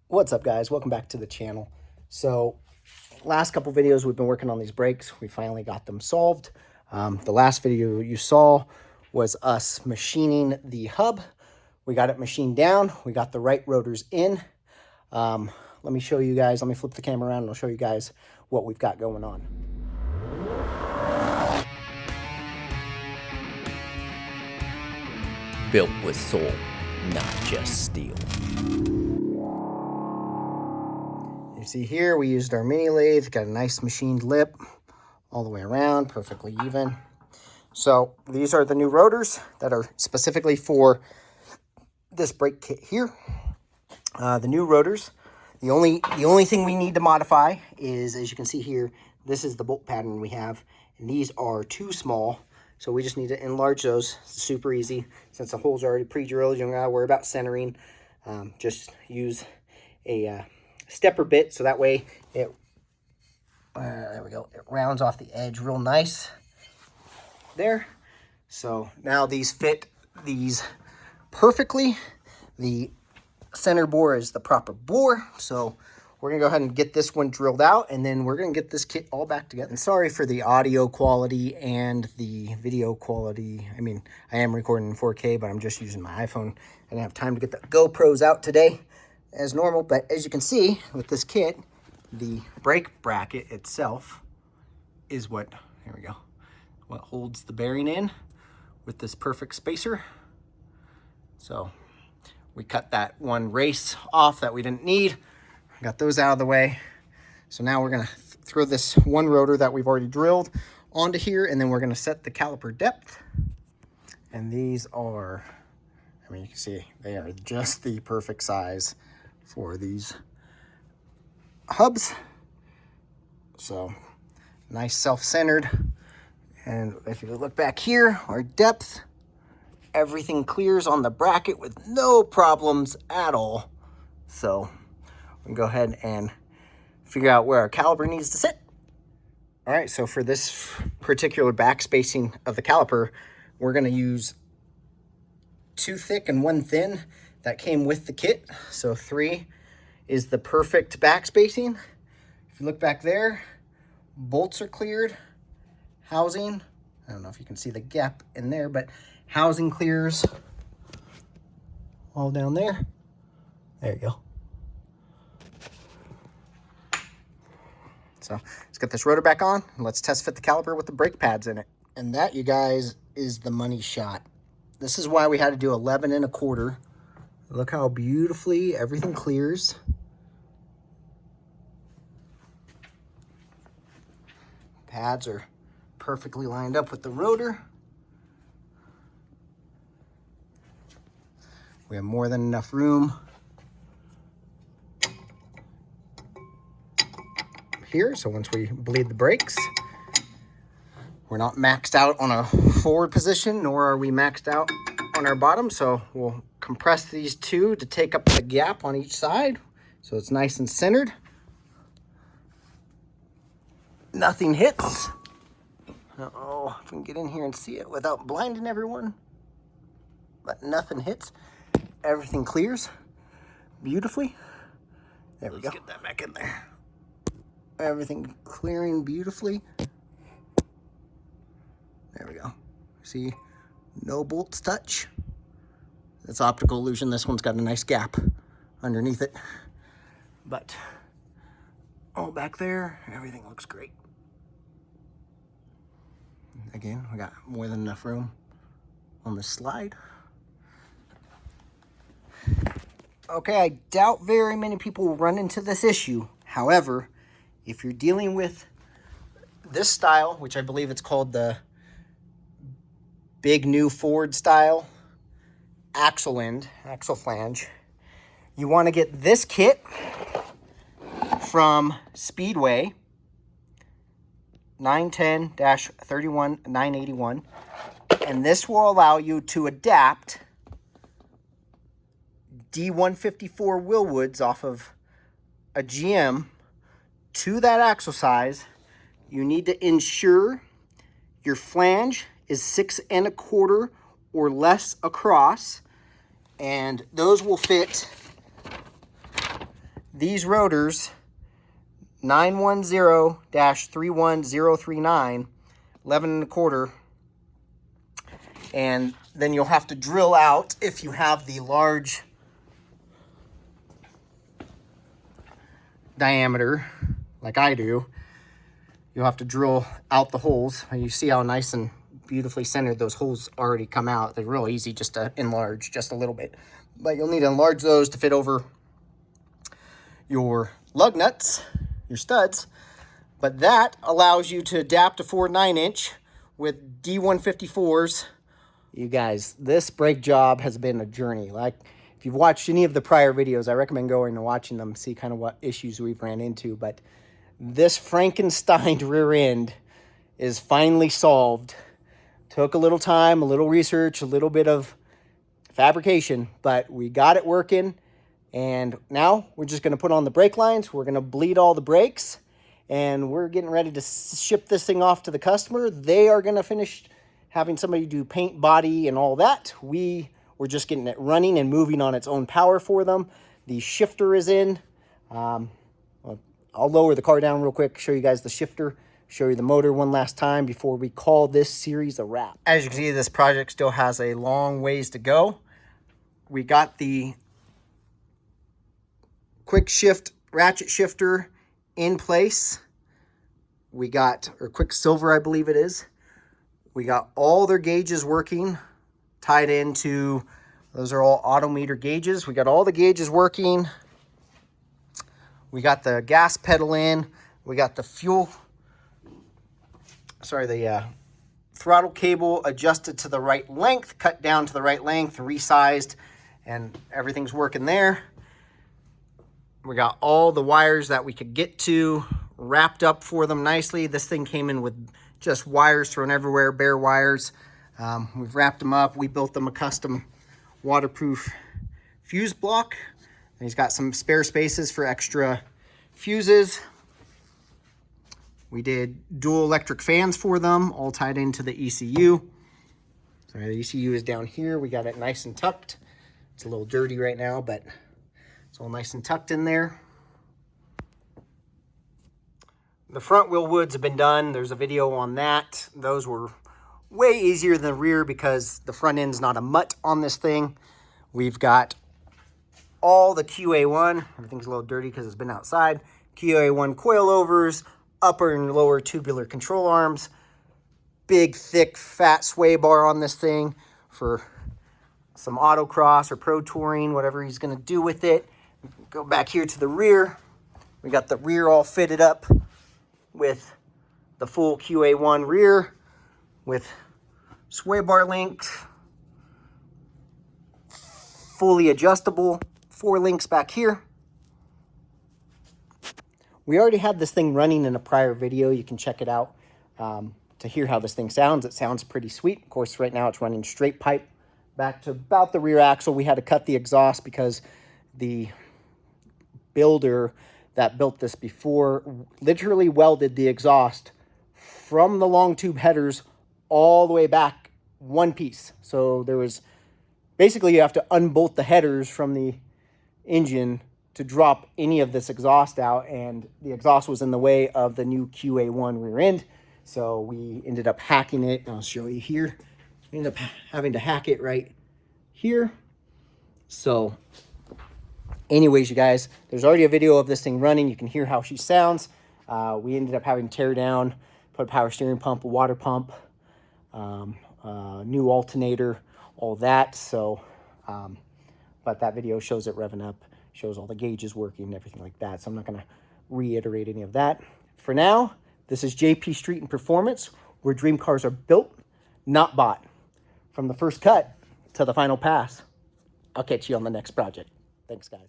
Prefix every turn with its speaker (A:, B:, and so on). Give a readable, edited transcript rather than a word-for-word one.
A: What's up, guys? Welcome back to the channel. So last couple videos we've been working on these brakes. We finally got them solved. The last video you saw was us machining the hub. We got it machined down. We got the right rotors in. Let me show you guys. Let me flip the camera around and I'll show you guys what we've got going on.
B: Built with soul, not just steel.
A: You see here, we used our mini lathe, got a nice machined lip all the way around, perfectly even. So these are the new rotors that are specifically for this brake kit here. The new rotors, the only thing we need to modify is, as you can see here, this is the bolt pattern we have, and these are too small. So we just need to enlarge those. It's super easy. Since the holes are already pre-drilled, you don't gotta worry about centering. Just use a stepper bit, so that way it, there we go, it rounds off the edge real nice there. So now these fit these perfectly. The center bore is the proper bore, so we're gonna go ahead and get this one drilled out, and then we're gonna get this kit all back together. And sorry for the audio quality and the video quality. I mean, I am recording in 4K, but I'm just using my iPhone. I didn't have time to get the GoPros out today as normal, but as you can see with this kit, the brake bracket itself is what, here we go, what holds the bearing in with this perfect spacer. So we cut that one race off that we didn't need. Got those out of the way. So now we're gonna throw this one rotor that we've already drilled onto here, and then we're gonna set the caliper depth. And these are, I mean, you can see they are just the perfect size for these hubs. So nice self-centered. And if you look back here, our depth, everything clears on the bracket with no problems at all. So we can go ahead and figure out where our caliper needs to sit. All right, so for this particular back spacing of the caliper, we're gonna use 2 thick and 1 thin that came with the kit. So 3 is the perfect back spacing. If you look back there, bolts are cleared, housing, I don't know if you can see the gap in there, but housing clears all down there. There you go. So let's get this rotor back on and let's test fit the caliper with the brake pads in it. And that, you guys, is the money shot. This is why we had to do 11 1/4. Look how beautifully everything clears. Pads are perfectly lined up with the rotor. We have more than enough room here, so once we bleed the brakes, we're not maxed out on a forward position, nor are we maxed out on our bottom, so we'll compress these two to take up the gap on each side so it's nice and centered. Nothing hits. Uh-oh, if we can get in here and see it without blinding everyone. But nothing hits. Everything clears beautifully. There we go. Let's get that back in there. Everything clearing beautifully. There we go. See, no bolts touch. It's optical illusion. This one's got a nice gap underneath it. But all back there, everything looks great. Again, we got more than enough room on this slide. Okay, I doubt very many people will run into this issue. However, if you're dealing with this style, which I believe it's called the big new Ford style axle end, axle flange, you want to get this kit from Speedway 910-31981, and this will allow you to adapt D154 Wilwoods off of a GM to that axle size. You need to ensure your flange is 6 1/4 or less across, and those will fit these rotors, 910-31039, 11 1/4, and then you'll have to drill out, if you have the large diameter like I do, you'll have to drill out the holes. And you see how nice and beautifully centered those holes already come out. They're real easy just to enlarge just a little bit, but you'll need to enlarge those to fit over your lug nuts, your studs. But that allows you to adapt to 4 9-inch with D154s. You guys, this brake job has been a journey. Like, if you've watched any of the prior videos, I recommend going and watching them, see kind of what issues we've ran into. But this Frankenstein rear end is finally solved. Took a little time, a little research, a little bit of fabrication, but we got it working. And now we're just going to put on the brake lines. We're going to bleed all the brakes, and we're getting ready to ship this thing off to the customer. They are going to finish having somebody do paint, body, and all that. We're just getting it running and moving on its own power for them. The shifter is in. I'll lower the car down real quick, show you guys the shifter, show you the motor one last time before we call this series a wrap. As you can see, this project still has a long ways to go. We got the quick shift ratchet shifter in place. We got, or quick silver, I believe it is. We got all their gauges working, tied into, those are all autometer gauges. We got all the gauges working. We got the gas pedal in. We got the throttle cable adjusted to the right length, cut down to the right length, resized, and everything's working there. We got all the wires that we could get to wrapped up for them nicely. This thing came in with just wires thrown everywhere, bare wires. We've wrapped them up. We built them a custom waterproof fuse block. And he's got some spare spaces for extra fuses. We did dual electric fans for them, all tied into the ECU. Sorry, the ECU is down here. We got it nice and tucked. It's a little dirty right now, but it's all nice and tucked in there. The front wheel woods have been done. There's a video on that. Those were way easier than the rear because the front end's not a mutt on this thing. We've got all the QA1. Everything's a little dirty because it's been outside. QA1 coilovers, upper and lower tubular control arms, big, thick, fat sway bar on this thing for some autocross or pro touring, whatever he's going to do with it. Go back here to the rear. We got the rear all fitted up with the full QA1 rear with sway bar links, fully adjustable, 4 links back here. We already had this thing running in a prior video. You can check it out to hear how this thing sounds. It sounds pretty sweet. Of course, right now it's running straight pipe back to about the rear axle. We had to cut the exhaust because the builder that built this before literally welded the exhaust from the long tube headers all the way back one piece. So there was, basically you have to unbolt the headers from the engine to drop any of this exhaust out, and the exhaust was in the way of the new QA1 rear end. So we ended up hacking it. I'll show you here. We ended up having to hack it right here. So anyways, you guys, there's already a video of this thing running. You can hear how she sounds. We ended up having to tear down, put a power steering pump, a water pump, new alternator, all that. So, but that video shows it revving up, shows all the gauges working and everything like that. So I'm not going to reiterate any of that. For now, this is JP Street and Performance, where dream cars are built, not bought. From the first cut to the final pass. I'll catch you on the next project. Thanks, guys.